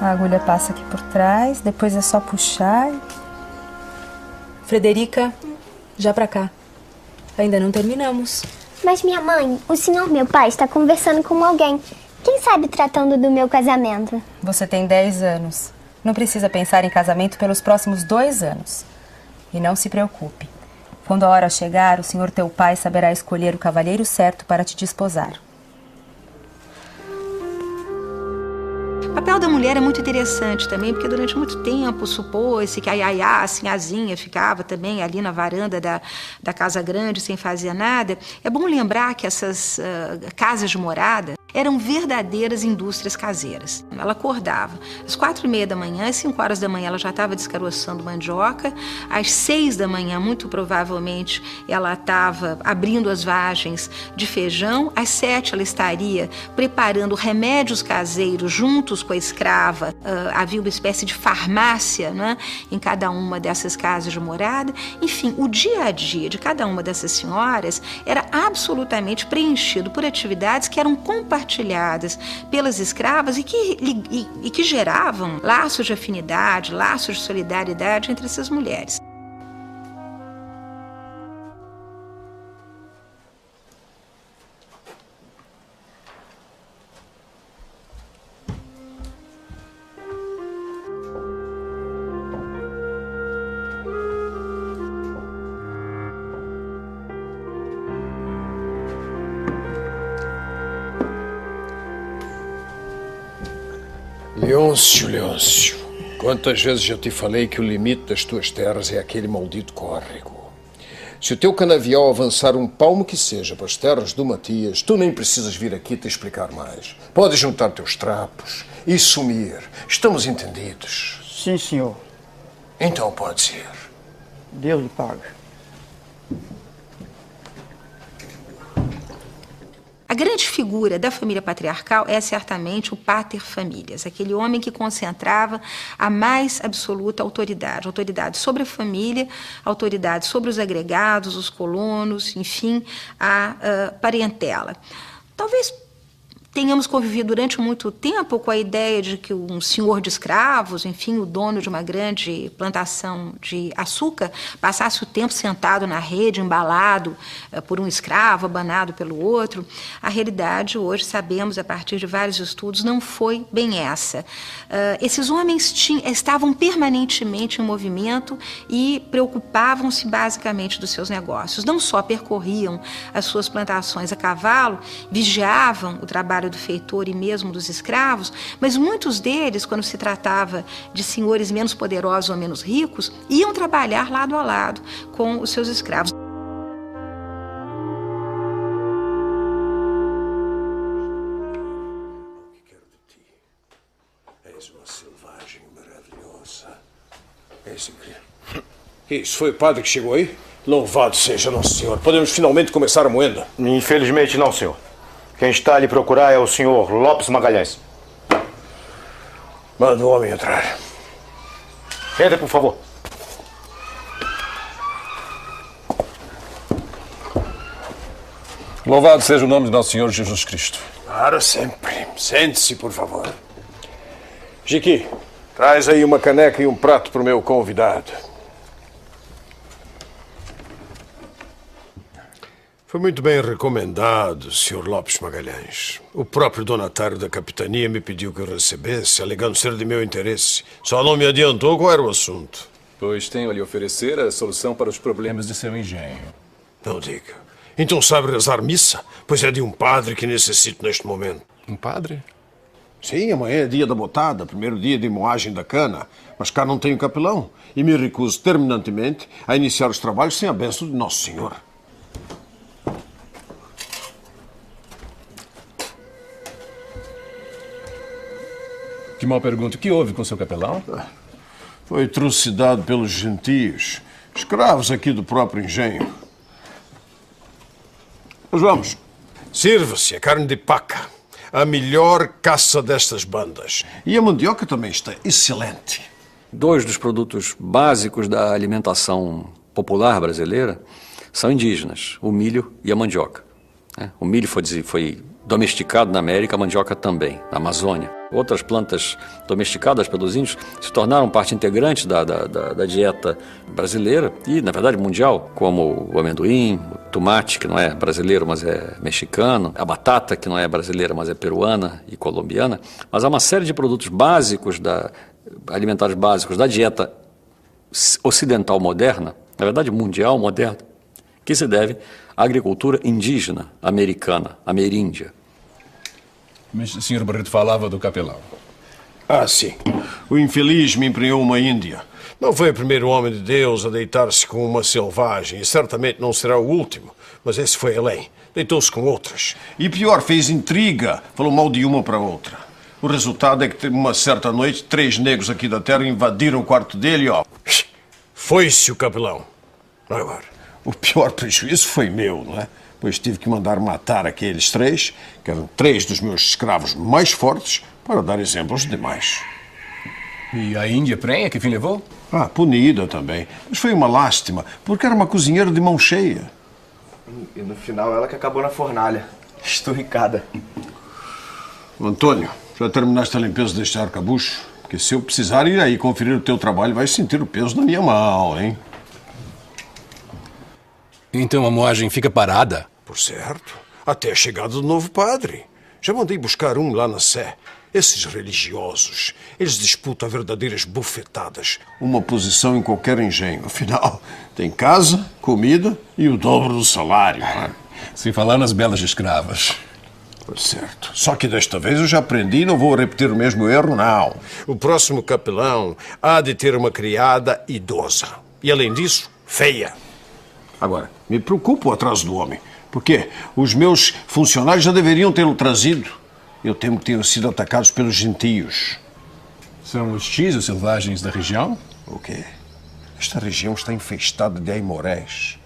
A agulha passa aqui por trás, depois é só puxar. Frederica, já pra cá. Ainda não terminamos. Mas minha mãe, o senhor meu pai está conversando com alguém. Quem sabe tratando do meu casamento? Você tem 10 anos. Não precisa pensar em casamento pelos próximos 2 anos. E não se preocupe. Quando a hora chegar, o senhor teu pai saberá escolher o cavalheiro certo para te desposar. O papel da mulher é muito interessante também, porque durante muito tempo supôs-se que a Yayá, a sinhazinha, ficava também ali na varanda da casa grande sem fazer nada. É bom lembrar que essas casas de morada eram verdadeiras indústrias caseiras. Ela acordava às 4h30 da manhã, às 5 horas da manhã ela já estava descaroçando mandioca, às 6 da manhã, muito provavelmente, ela estava abrindo as vagens de feijão, às 7 ela estaria preparando remédios caseiros juntos com a escrava. Havia uma espécie de farmácia, né, em cada uma dessas casas de morada. Enfim, o dia a dia de cada uma dessas senhoras era absolutamente preenchido por atividades que eram compartilhadas pelas escravas e que geravam laços de afinidade, laços de solidariedade entre essas mulheres. Leôncio, Leôncio, quantas vezes já te falei que o limite das tuas terras é aquele maldito córrego. Se o teu canavial avançar um palmo que seja para as terras do Matias, tu nem precisas vir aqui te explicar mais. Podes juntar teus trapos e sumir. Estamos entendidos? Sim, senhor. Então pode ir. Deus lhe paga. A grande figura da família patriarcal é certamente o pater familias, aquele homem que concentrava a mais absoluta autoridade. Autoridade sobre a família, autoridade sobre os agregados, os colonos, enfim, a parentela. Talvez tenhamos convivido durante muito tempo com a ideia de que um senhor de escravos, enfim, o dono de uma grande plantação de açúcar, passasse o tempo sentado na rede, embalado por um escravo, abanado pelo outro. A realidade, hoje, sabemos, a partir de vários estudos, não foi bem essa. Esses homens estavam permanentemente em movimento e preocupavam-se basicamente dos seus negócios. Não só percorriam as suas plantações a cavalo, vigiavam o trabalho do feitor e mesmo dos escravos, mas muitos deles, quando se tratava de senhores menos poderosos ou menos ricos, iam trabalhar lado a lado com os seus escravos. O que quero de ti? És uma selvagem maravilhosa. És incrível. Isso, foi o padre que chegou aí? Louvado seja Nosso Senhor. Podemos finalmente começar a moenda? Infelizmente não, senhor. Quem está a lhe procurar é o senhor Lopes Magalhães. Manda o homem entrar. Entre, por favor. Louvado seja o nome de Nosso Senhor Jesus Cristo. Para sempre. Sente-se, por favor. Jiqui, traz aí uma caneca e um prato para o meu convidado. Foi muito bem recomendado, Sr. Lopes Magalhães. O próprio donatário da capitania me pediu que eu recebesse, alegando ser de meu interesse. Só não me adiantou qual era o assunto. Pois tenho a lhe oferecer a solução para os problemas de seu engenho. Não diga. Então sabe rezar missa? Pois é de um padre que necessito neste momento. Um padre? Sim, amanhã é dia da botada, primeiro dia de moagem da cana. Mas cá não tenho capelão e me recuso terminantemente a iniciar os trabalhos sem a bênção de Nosso Senhor. Que mal pergunto, o que houve com seu capelão? Foi trucidado pelos gentios, escravos aqui do próprio engenho. Mas vamos, sirva-se a carne de paca, a melhor caça destas bandas. E a mandioca também está excelente. 2 dos produtos básicos da alimentação popular brasileira são indígenas, o milho e a mandioca. O milho foi domesticado na América, a mandioca também, na Amazônia. Outras plantas domesticadas pelos índios se tornaram parte integrante da dieta brasileira e, na verdade, mundial, como o amendoim, o tomate, que não é brasileiro, mas é mexicano, a batata, que não é brasileira, mas é peruana e colombiana. Mas há uma série de produtos básicos, alimentares básicos da dieta ocidental moderna, na verdade mundial moderna, que se deve à agricultura indígena americana, ameríndia. Mas o Sr. Barreto falava do capelão. Ah, sim. O infeliz me empregou uma índia. Não foi o primeiro homem de Deus a deitar-se com uma selvagem e certamente não será o último. Mas esse foi além. Deitou-se com outras. E pior, fez intriga. Falou mal de uma para outra. O resultado é que, uma certa noite, 3 negros aqui da terra invadiram o quarto dele e, ó, foi-se o capelão. Agora, o pior prejuízo foi meu, não é? Pois tive que mandar matar aqueles 3, que eram 3 dos meus escravos mais fortes, para dar exemplos demais. E a Índia prenha, que fim levou? Ah, punida também. Mas foi uma lástima, porque era uma cozinheira de mão cheia. E no final ela que acabou na fornalha, esturricada. Antônio, já terminaste a limpeza deste arcabouço? Porque se eu precisar ir aí conferir o teu trabalho, vais sentir o peso na minha mão, hein? Então a moagem fica parada? Por certo. Até a chegada do novo padre. Já mandei buscar um lá na Sé. Esses religiosos, eles disputam verdadeiras bufetadas. Uma posição em qualquer engenho. Afinal, tem casa, comida e o dobro do salário. Sem falar nas belas escravas. Por certo. Só que desta vez eu já aprendi e não vou repetir o mesmo erro, não. O próximo capelão há de ter uma criada idosa. E, além disso, feia. Agora, me preocupa o atraso do homem. Porque os meus funcionários já deveriam tê-lo trazido. Eu temo que tenham sido atacados pelos gentios. São os X selvagens da região? O quê? Esta região está infestada de aimorés.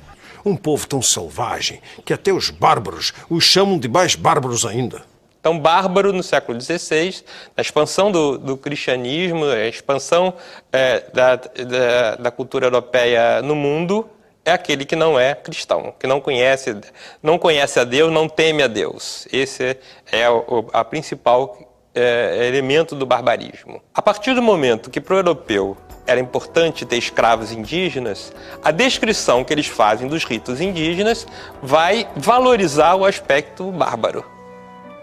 Um povo tão selvagem que até os bárbaros os chamam de mais bárbaros ainda. Então, bárbaro no século XVI, a expansão do cristianismo, a expansão da cultura europeia no mundo, é aquele que não é cristão, que não conhece a Deus, não teme a Deus. Esse é a principal elemento do barbarismo. A partir do momento que para o europeu era importante ter escravos indígenas, a descrição que eles fazem dos ritos indígenas vai valorizar o aspecto bárbaro,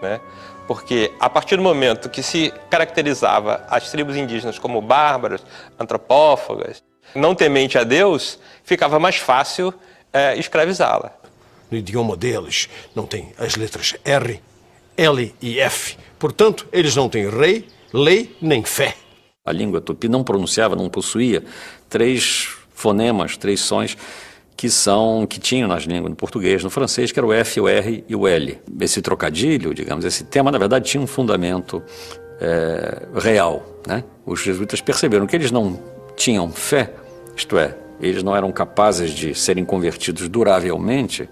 né? Porque a partir do momento que se caracterizava as tribos indígenas como bárbaras, antropófagas, não temente a Deus, ficava mais fácil escravizá-la. No idioma deles não tem as letras R, L e F. Portanto, eles não têm rei, lei nem fé. A língua tupi não pronunciava, não possuía 3 fonemas, 3 sons que tinham nas línguas, no português, no francês, que era o F, o R e o L. Esse trocadilho, digamos, esse tema, na verdade, tinha um fundamento real, né? Os jesuítas perceberam que eles não tinham fé, isto é, eles não eram capazes de serem convertidos duravelmente,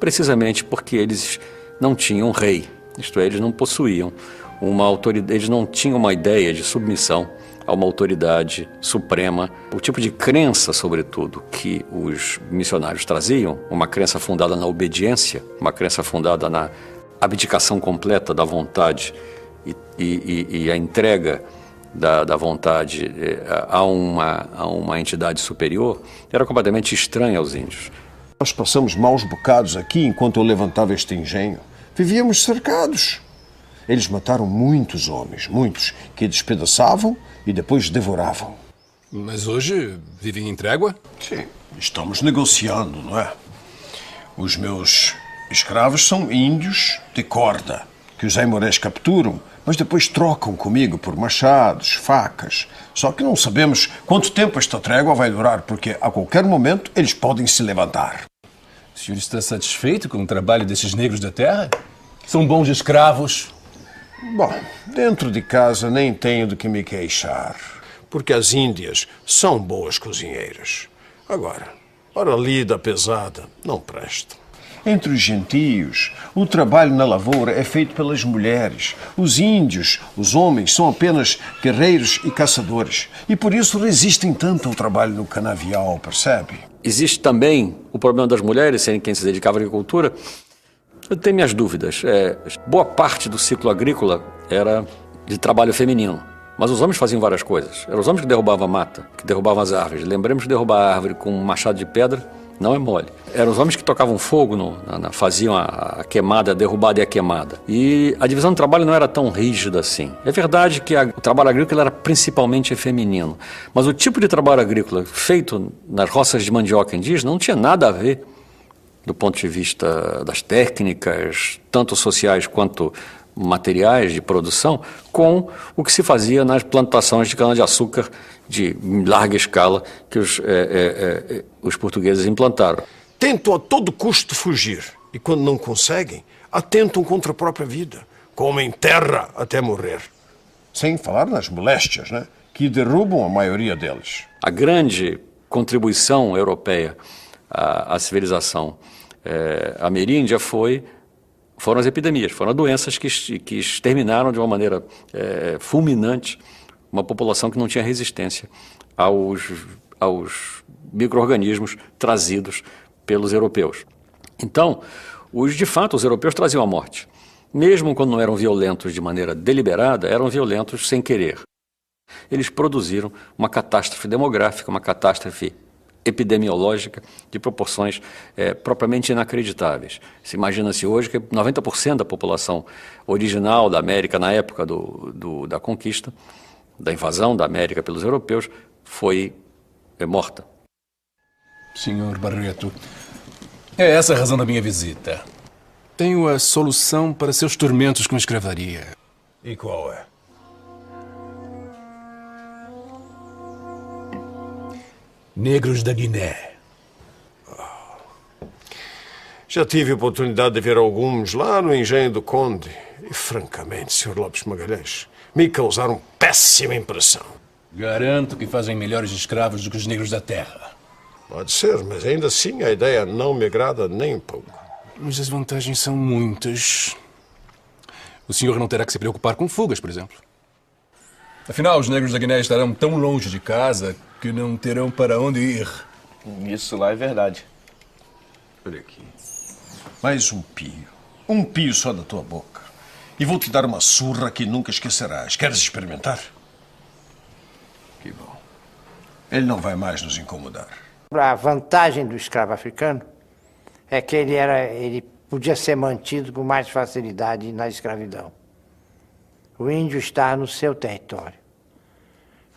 precisamente porque eles não tinham rei, isto é, eles não possuíam uma autoridade, eles não tinham uma ideia de submissão a uma autoridade suprema. O tipo de crença, sobretudo, que os missionários traziam, uma crença fundada na obediência, uma crença fundada na abdicação completa da vontade e a entrega da vontade a uma entidade superior, era completamente estranha aos índios. Nós passamos maus bocados aqui enquanto eu levantava este engenho. Vivíamos cercados. Eles mataram muitos homens, muitos, que despedaçavam e depois devoravam. Mas hoje vivem em trégua? Sim, estamos negociando, não é? Os meus escravos são índios de corda, que os aimorés capturam, mas depois trocam comigo por machados, facas. Só que não sabemos quanto tempo esta trégua vai durar, porque a qualquer momento eles podem se levantar. O senhor está satisfeito com o trabalho desses negros da terra? São bons escravos? Bom, dentro de casa nem tenho do que me queixar, porque as índias são boas cozinheiras. Agora, para a lida pesada, não presta. Entre os gentios, o trabalho na lavoura é feito pelas mulheres. Os índios, os homens, são apenas guerreiros e caçadores. E por isso resistem tanto ao trabalho no canavial, percebe? Existe também o problema das mulheres, serem quem se dedicava à agricultura, Eu tenho minhas dúvidas. Boa parte do ciclo agrícola era de trabalho feminino. Mas os homens faziam várias coisas. Eram os homens que derrubavam a mata, que derrubavam as árvores. Lembremos que derrubar a árvore com um machado de pedra não é mole. Eram os homens que tocavam fogo, faziam a queimada, a derrubada e a queimada. E a divisão do trabalho não era tão rígida assim. É verdade que o trabalho agrícola era principalmente feminino. Mas o tipo de trabalho agrícola feito nas roças de mandioca indígena não tinha nada a ver, do ponto de vista das técnicas, tanto sociais quanto materiais de produção, com o que se fazia nas plantações de cana-de-açúcar de larga escala que os portugueses implantaram. Tentam a todo custo fugir e, quando não conseguem, atentam contra a própria vida, comem terra até morrer. Sem falar nas moléstias, né, que derrubam a maioria deles. A grande contribuição europeia à civilização ameríndia foram as epidemias, foram as doenças que exterminaram de uma maneira fulminante uma população que não tinha resistência aos micro-organismos trazidos pelos europeus. Então, de fato, os europeus traziam a morte. Mesmo quando não eram violentos de maneira deliberada, eram violentos sem querer. Eles produziram uma catástrofe demográfica, uma catástrofe epidemiológica de proporções propriamente inacreditáveis. Se imagina-se hoje que 90% da população original da América na época da conquista, da invasão da América pelos europeus, foi morta. Senhor Barreto, é essa a razão da minha visita. Tenho a solução para seus tormentos com escravaria. E qual é? Negros da Guiné. Já tive a oportunidade de ver alguns lá no engenho do Conde. E, francamente, Sr. Lopes Magalhães, me causaram péssima impressão. Garanto que fazem melhores escravos do que os negros da terra. Pode ser, mas ainda assim a ideia não me agrada nem um pouco. Mas as vantagens são muitas. O senhor não terá que se preocupar com fugas, por exemplo. Afinal, os negros da Guiné estarão tão longe de casa que não terão para onde ir. Isso lá é verdade. Olha aqui. Mais um pio. Um pio só da tua boca. E vou te dar uma surra que nunca esquecerás. Queres experimentar? Que bom. Ele não vai mais nos incomodar. A vantagem do escravo africano é que ele podia ser mantido com mais facilidade na escravidão. O índio está no seu território.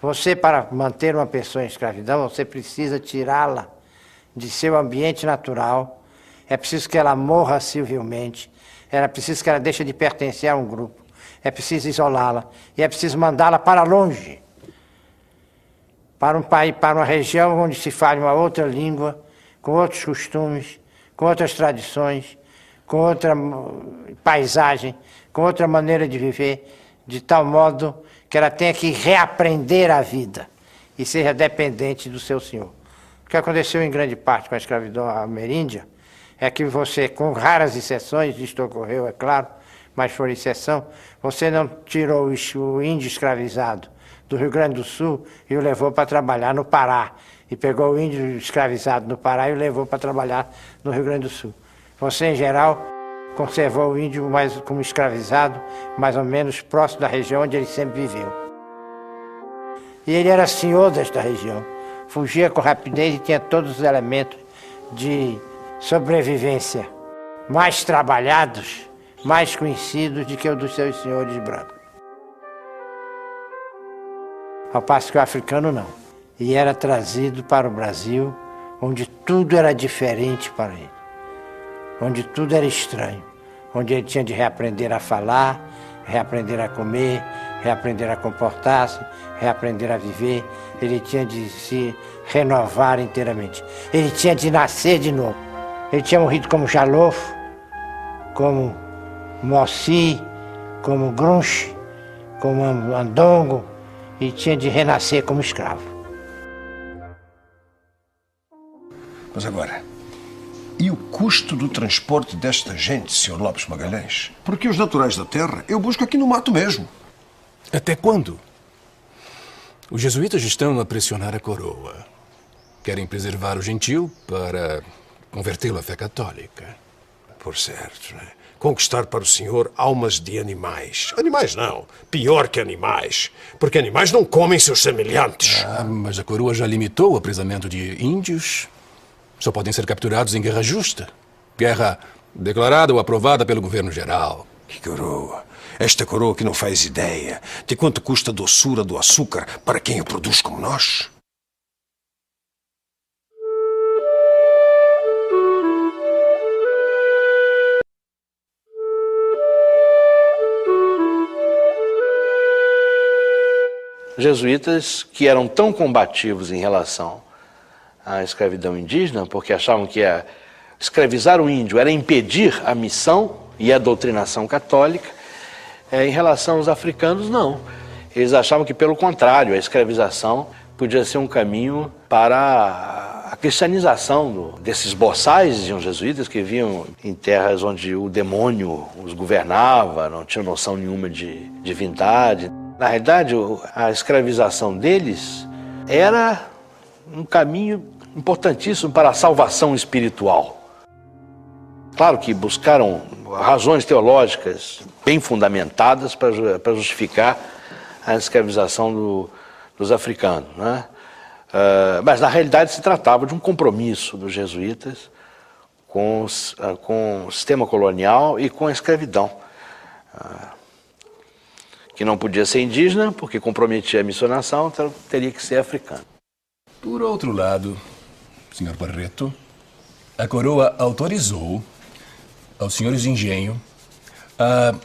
Você, para manter uma pessoa em escravidão, você precisa tirá-la de seu ambiente natural. É preciso que ela morra civilmente. É preciso que ela deixe de pertencer a um grupo. É preciso isolá-la. E é preciso mandá-la para longe. Para um país, para uma região onde se fale uma outra língua, com outros costumes, com outras tradições, com outra paisagem, com outra maneira de viver, de tal modo que ela tenha que reaprender a vida e seja dependente do seu senhor. O que aconteceu em grande parte com a escravidão ameríndia é que você, com raras exceções, isto ocorreu, é claro, mas foi exceção, você não tirou o índio escravizado do Rio Grande do Sul e o levou para trabalhar no Pará, e pegou o índio escravizado no Pará e o levou para trabalhar no Rio Grande do Sul. Você, em geral, conservou o índio mais como escravizado, mais ou menos próximo da região onde ele sempre viveu. E ele era senhor desta região, fugia com rapidez e tinha todos os elementos de sobrevivência mais trabalhados, mais conhecidos do que o dos seus senhores brancos. Ao passo que o africano não. E era trazido para o Brasil, onde tudo era diferente para ele, onde tudo era estranho, onde ele tinha de reaprender a falar, reaprender a comer, reaprender a comportar-se, reaprender a viver. Ele tinha de se renovar inteiramente. Ele tinha de nascer de novo. Ele tinha morrido como Jalofo, como Moci, como Grunche, como Andongo, e tinha de renascer como escravo. Mas agora, e o custo do transporte desta gente, Sr. Lopes Magalhães? Porque os naturais da terra eu busco aqui no mato mesmo. Até quando? Os jesuítas estão a pressionar a coroa. Querem preservar o gentil para convertê-lo à fé católica. por certo, né? Conquistar para o senhor almas de animais. Animais não, pior que animais. Porque animais não comem seus semelhantes. Mas a coroa já limitou o aprisionamento de índios. Só podem ser capturados em guerra justa. Guerra declarada ou aprovada pelo governo geral. Que coroa? Esta coroa que não faz ideia de quanto custa a doçura do açúcar para quem o produz como nós. Jesuítas que eram tão combativos em relação à escravidão indígena, porque achavam que escravizar o índio era impedir a missão e a doutrinação católica, em relação aos africanos, não. Eles achavam que, pelo contrário, a escravização podia ser um caminho para a cristianização desses boçais, diziam jesuítas, que viviam em terras onde o demônio os governava, não tinham noção nenhuma de divindade. Na realidade, a escravização deles era um caminho importantíssimo para a salvação espiritual. Claro que buscaram razões teológicas bem fundamentadas para justificar a escravização dos africanos, né? Mas, na realidade, se tratava de um compromisso dos jesuítas com o sistema colonial e com a escravidão, que não podia ser indígena, porque comprometia a missionação, então teria que ser africano. Por outro lado, Sr. Barreto, a coroa autorizou aos senhores de engenho a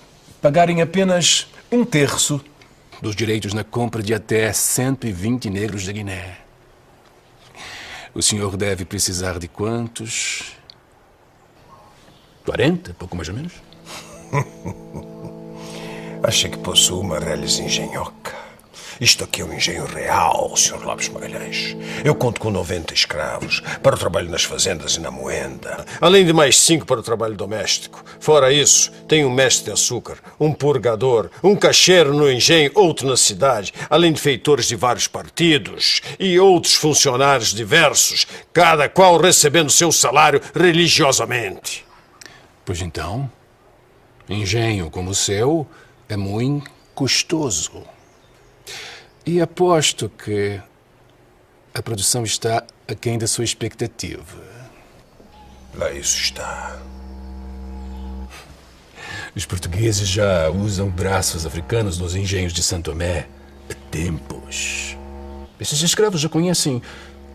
pagarem apenas 1/3 dos direitos na compra de até 120 negros da Guiné. O senhor deve precisar de quantos? 40, pouco mais ou menos? Acha que possuo uma reles engenhoca? Isto aqui é um engenho real, Sr. Lopes Magalhães. Eu conto com 90 escravos para o trabalho nas fazendas e na moenda. Além de mais 5 para o trabalho doméstico. Fora isso, tenho um mestre de açúcar, um purgador, um caixeiro no engenho, outro na cidade, além de feitores de vários partidos e outros funcionários diversos, cada qual recebendo seu salário religiosamente. Pois então, engenho como o seu é muito custoso. E aposto que a produção está aquém da sua expectativa. Lá isso está. Os portugueses já usam braços africanos nos engenhos de Santo Tomé há tempos. Esses escravos já conhecem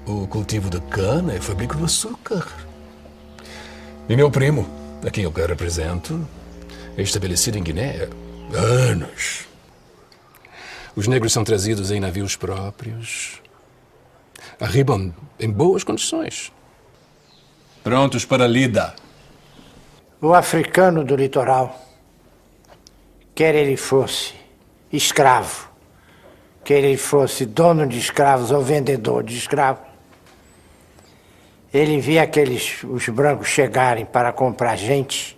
o cultivo da cana e a fábrica do açúcar. E meu primo, a quem eu represento, é estabelecido em Guiné há anos. Os negros são trazidos em navios próprios. Arribam em boas condições. Prontos para a lida. O africano do litoral, quer ele fosse escravo, quer ele fosse dono de escravos ou vendedor de escravos, ele via os brancos chegarem para comprar gente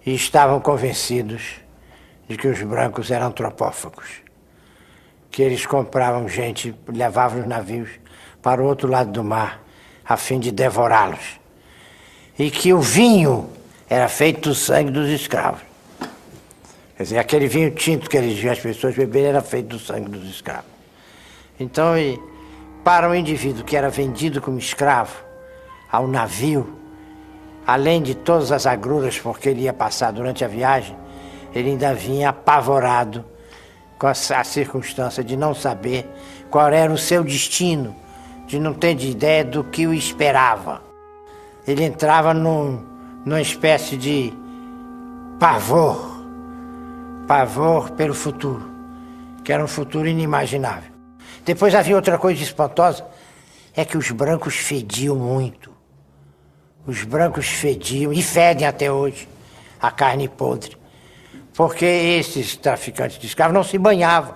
e estavam convencidos de que os brancos eram antropófagos. Que eles compravam gente, levavam os navios para o outro lado do mar, a fim de devorá-los. E que o vinho era feito do sangue dos escravos. Quer dizer, aquele vinho tinto que eles viam as pessoas beberem era feito do sangue dos escravos. Então, para um indivíduo que era vendido como escravo ao navio, além de todas as agruras porque ele ia passar durante a viagem, ele ainda vinha apavorado com a circunstância de não saber qual era o seu destino, de não ter de ideia do que o esperava. Ele entrava numa espécie de pavor pelo futuro, que era um futuro inimaginável. Depois havia outra coisa espantosa, é que os brancos fediam muito. Os brancos fediam, e fedem até hoje, a carne podre. Porque esses traficantes de escravos não se banhavam.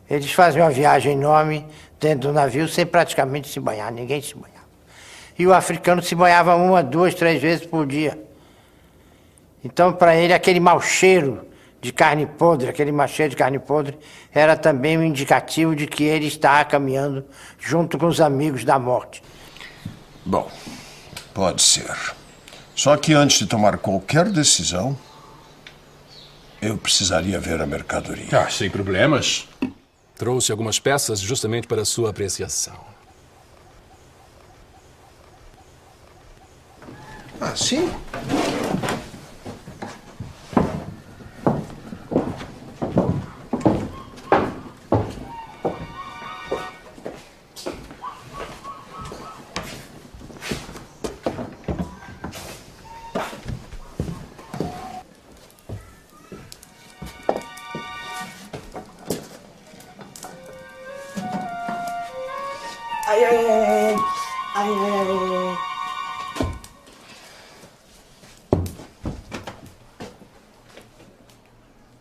Eles faziam uma viagem enorme dentro do navio sem praticamente se banhar, ninguém se banhava. E o africano se banhava 1, 2, 3 vezes por dia. Então, para ele, aquele mau cheiro de carne podre, era também um indicativo de que ele estava caminhando junto com os amigos da morte. Bom, pode ser. Só que antes de tomar qualquer decisão, eu precisaria ver a mercadoria. Ah, sem problemas. Trouxe algumas peças justamente para a sua apreciação. Ah, sim? Ai, ai, ai, ai, ai, ai.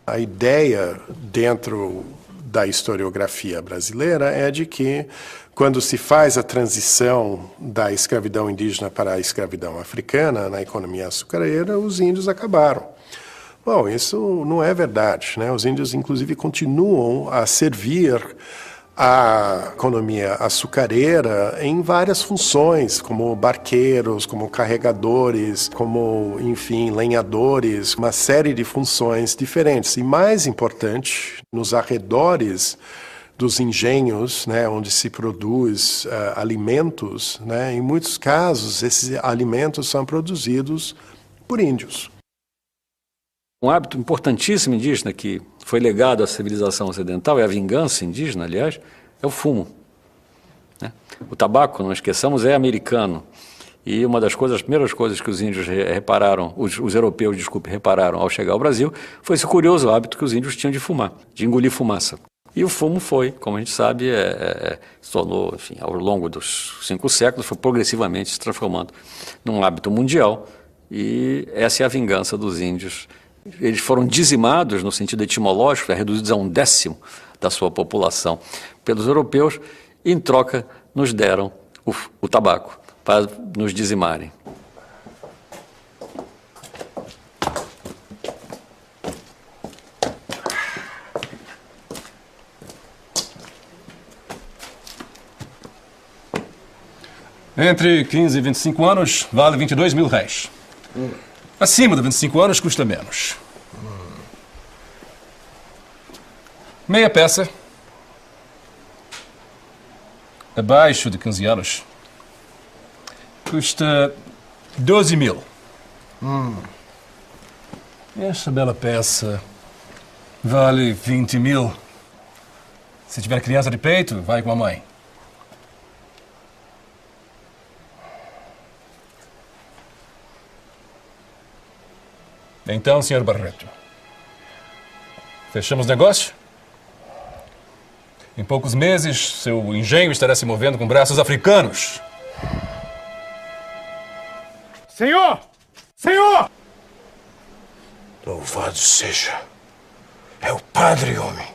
A ideia dentro da historiografia brasileira é de que, quando se faz a transição da escravidão indígena para a escravidão africana na economia açucareira, os índios acabaram. Bom, isso não é verdade, né? Os índios, inclusive, continuam a servir a economia açucareira em várias funções, como barqueiros, como carregadores, como, enfim, lenhadores, uma série de funções diferentes. E mais importante, nos arredores dos engenhos, né, onde se produz alimentos, né, em muitos casos esses alimentos são produzidos por índios. Um hábito importantíssimo indígena que foi legado à civilização ocidental, é a vingança indígena, aliás, é o fumo. Né? O tabaco, não esqueçamos, é americano. E uma das primeiras coisas que os índios repararam, os europeus, desculpe, repararam ao chegar ao Brasil, foi esse curioso hábito que os índios tinham de fumar, de engolir fumaça. E o fumo foi, como a gente sabe, se tornou, enfim, ao longo dos 5 séculos, foi progressivamente se transformando num hábito mundial. E essa é a vingança dos índios. Eles foram dizimados, no sentido etimológico, reduzidos a 1/10 da sua população pelos europeus, e em troca nos deram o tabaco para nos dizimarem. Entre 15 e 25 anos, vale 22 mil réis. Acima de 25 anos, custa menos. Meia peça. Abaixo de 15 anos, custa 12 mil. Esta bela peça vale 20 mil. Se tiver criança de peito, vai com a mãe. Então, Sr. Barreto, fechamos negócio? Em poucos meses, seu engenho estará se movendo com braços africanos. Senhor! Senhor! Louvado seja. É o padre, homem.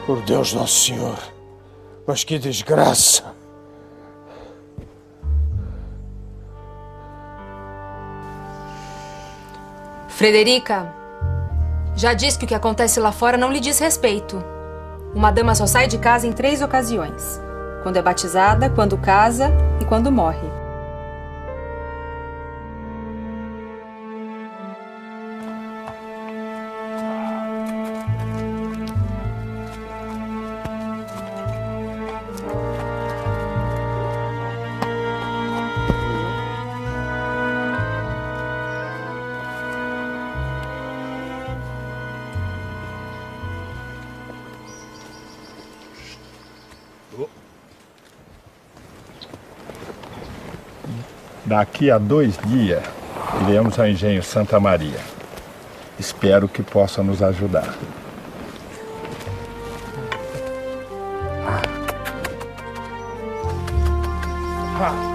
Por Deus Nosso Senhor, mas que desgraça! Frederica, já disse que o que acontece lá fora não lhe diz respeito. Uma dama só sai de casa em 3 ocasiões: quando é batizada, quando casa e quando morre. Daqui a 2 dias, iremos ao engenho Santa Maria. Espero que possa nos ajudar. Ah.